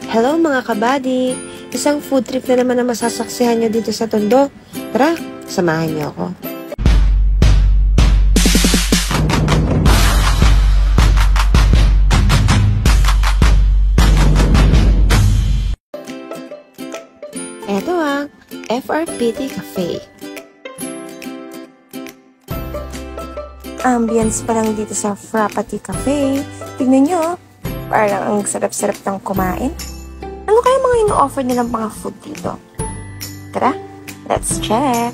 Hello mga kabady! Isang food trip na naman ang masasaksihan nyo dito sa Tondo. Tara, samahan nyo ako. Eto ang FRPT Cafe. Ambience pa lang dito sa Frappati Cafe. Tignan nyo, parang ang sarap-sarap ng kumain. Ano kaya mga ino-offer nilang mga food dito? Tara, let's check!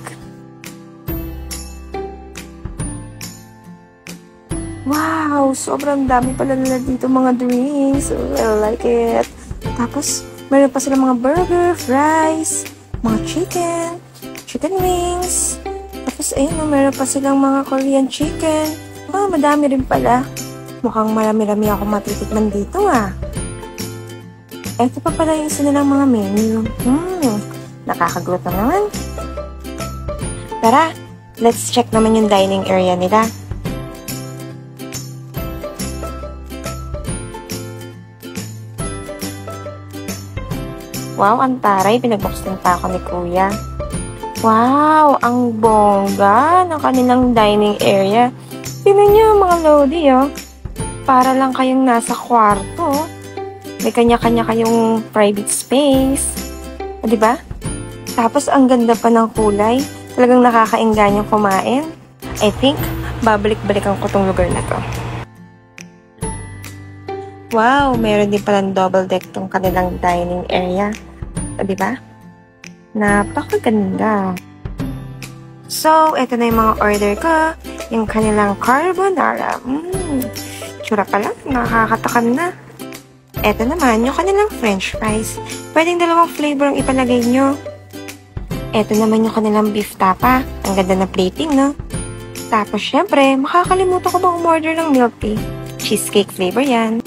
Wow! Sobrang dami pala nila dito mga drinks. I like it. Tapos, meron pa sila mga burger, fries, mga chicken wings. Tapos, ayun, meron pa silang mga Korean chicken. Madami rin pala. Mukhang marami-rami ako matitikman dito, Ito pa pala yung isa nilang mga menu. Nakakagutom naman. Tara, let's check naman yung dining area nila. Wow, ang taray. Pinagbuksan pa ako ni Kuya. Wow, ang bongga ng kanilang dining area. Tingnan niyo mga lodi, Para lang kayong nasa kwarto. May kanya-kanya kayong private space. Diba? Tapos, ang ganda pa ng kulay. Talagang nakakaingganyang kumain. I think, babalik-balikan ko tong lugar na to. Wow, meron din palang double deck tong kanilang dining area. Diba? Napakaganda. So, ito na yung mga order ko. Yung kanilang carbonara. Tsura pa lang, nakakatakam na. Ito naman, yung kanilang french fries. Pwedeng dalawang flavor ang ipalagay nyo. Ito naman yung kanilang beef tapa. Ang ganda na plating, no? Tapos, syempre, makakalimutan ko bang umorder ng milk tea. Cheesecake flavor yan.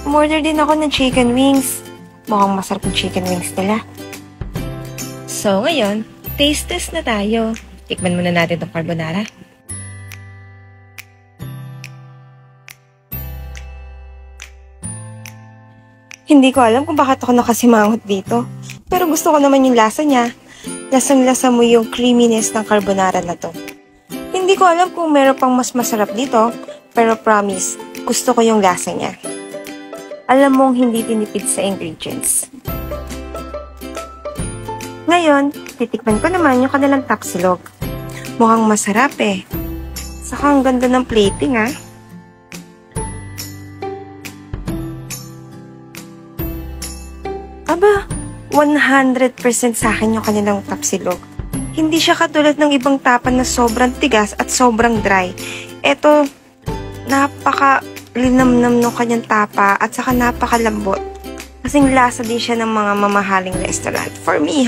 Umorder din ako ng chicken wings. Mukhang masarap yung chicken wings nila. So, ngayon, taste test na tayo. Tikman muna natin itong carbonara. Hindi ko alam kung bakit ako nakasimangot dito. Pero gusto ko naman yung lasa niya. Lasang-lasa mo yung creaminess ng carbonara na to. Hindi ko alam kung meron pang mas masarap dito. Pero promise, gusto ko yung lasa niya. Alam mong hindi tinipid sa ingredients. Ngayon, titikman ko naman yung kanilang tapsilog. Mukhang masarap Saka ang ganda ng plating Aba, 100% sa akin yung kanilang tapsilog. Hindi siya katulad ng ibang tapan na sobrang tigas at sobrang dry. Ito, napaka-linamnam ng kanyang tapa at saka napakalambot. Kasing lasa din siya ng mga mamahaling restaurant. For me,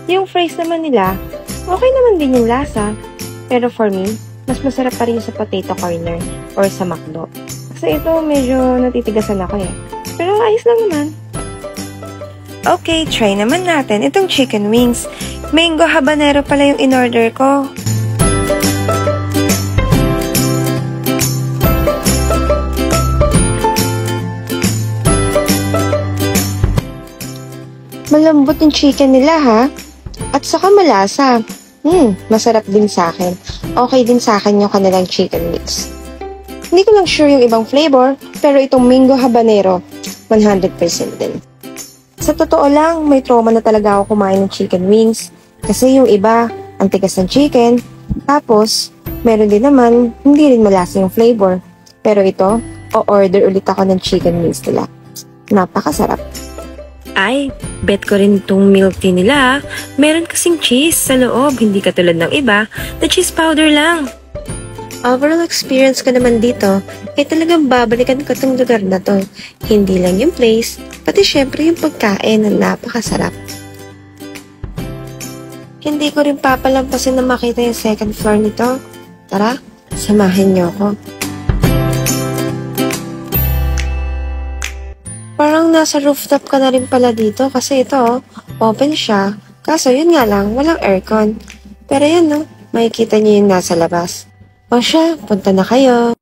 Yung fries naman nila, okay naman din yung lasa. Pero for me, mas masarap pa rin sa potato corner or sa McDo. Kasi ito, medyo natitigasan ako Pero ayos lang naman. Okay, try naman natin itong chicken wings. Mango habanero pala yung in-order ko. Malambot yung chicken nila, At saka malasa. Masarap din sa akin. Okay din sa akin yung kanilang chicken wings. Hindi ko lang sure yung ibang flavor, pero itong mango habanero, 100% din. Sa totoo lang, may trauma na talaga ako kumain ng chicken wings. Kasi yung iba, ang tigas ng chicken. Tapos, meron din naman, hindi rin malasa yung flavor. Pero ito, o-order ulit ako ng chicken wings nila. Napakasarap. Ay, bet ko rin itong milk tea nila. Meron kasing cheese sa loob, hindi katulad ng iba, na cheese powder lang. Overall experience ko naman dito, talagang babalikan ko itong lugar na to. Hindi lang yung place, pati syempre yung pagkain na napakasarap. Hindi ko rin papalampasin na makita yung second floor nito. Tara, samahan niyo ako. Parang nasa rooftop ka na rin pala dito kasi ito, open siya. Kaso yun nga lang, walang aircon. Pero yan makikita niyo yung nasa labas. O siya, punta na kayo.